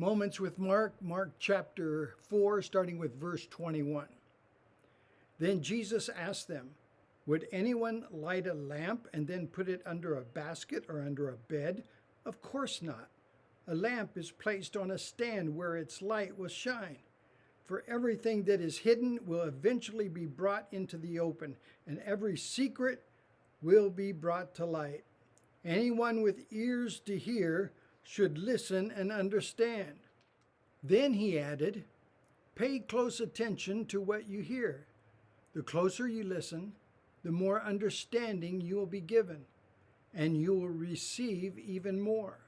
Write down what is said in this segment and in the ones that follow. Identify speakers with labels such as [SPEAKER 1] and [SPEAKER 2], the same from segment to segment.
[SPEAKER 1] Moments with Mark chapter 4, starting with verse 21. Then Jesus asked them, "Would anyone light a lamp and then put it under a basket or under a bed? Of course not. A lamp is placed on a stand where its light will shine. For everything that is hidden will eventually be brought into the open, and every secret will be brought to light. Anyone with ears to hear should listen and understand." Then he added, "Pay close attention to what you hear. The closer you listen, the more understanding you will be given, and you will receive even more.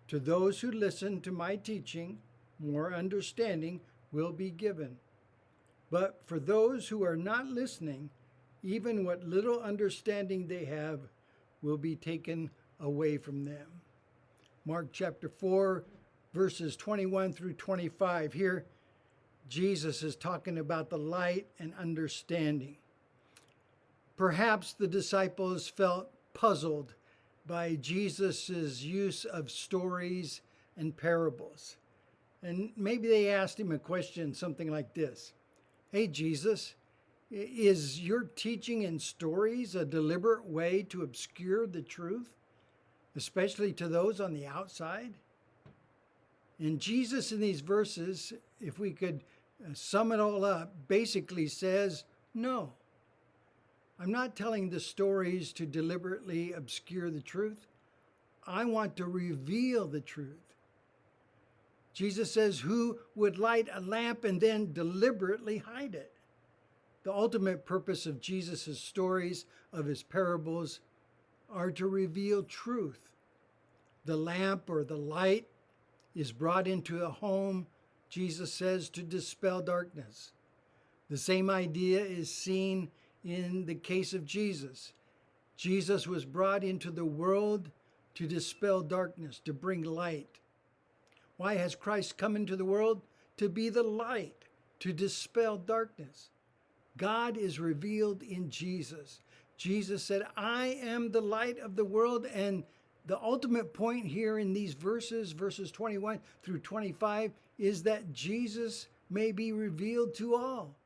[SPEAKER 1] To those who listen to my teaching, more understanding will be given. But for those who are not listening, even what little understanding they have will be taken away from them." Mark chapter 4, verses 21 through 25. Here, Jesus is talking about the light and understanding. Perhaps the disciples felt puzzled by Jesus' use of stories and parables. And maybe they asked him a question, something like this: "Hey, Jesus, is your teaching in stories a deliberate way to obscure the truth, especially to those on the outside?" And Jesus in these verses, if we could sum it all up, basically says, no. I'm not telling the stories to deliberately obscure the truth. I want to reveal the truth. Jesus says, who would light a lamp and then deliberately hide it? The ultimate purpose of Jesus' stories, of his parables, are to reveal truth. The lamp or the light is brought into a home, Jesus says, to dispel darkness. The same idea is seen in the case of Jesus. Jesus was brought into the world to dispel darkness, to bring light. Why has Christ come into the world? To be the light, to dispel darkness. God is revealed in Jesus. Jesus said, "I am the light of the world," and the ultimate point here in these verses 21 through 25, is that Jesus may be revealed to all.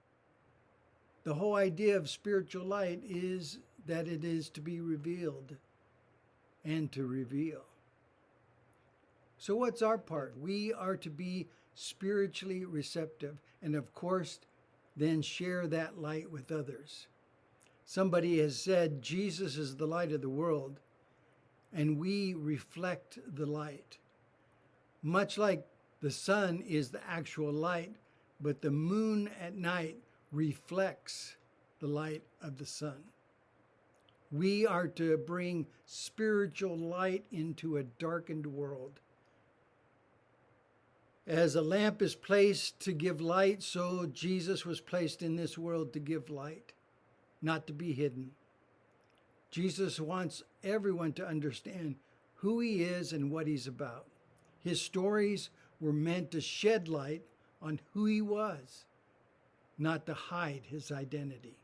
[SPEAKER 1] The whole idea of spiritual light is that it is to be revealed and to reveal. So what's our part? We are to be spiritually receptive and, of course, then share that light with others. Somebody has said Jesus is the light of the world, and we reflect the light. Much like the sun is the actual light, but the moon at night reflects the light of the sun. We are to bring spiritual light into a darkened world. As a lamp is placed to give light, so Jesus was placed in this world to give light, not to be hidden. Jesus wants everyone to understand who he is and what he's about. His stories were meant to shed light on who he was, not to hide his identity.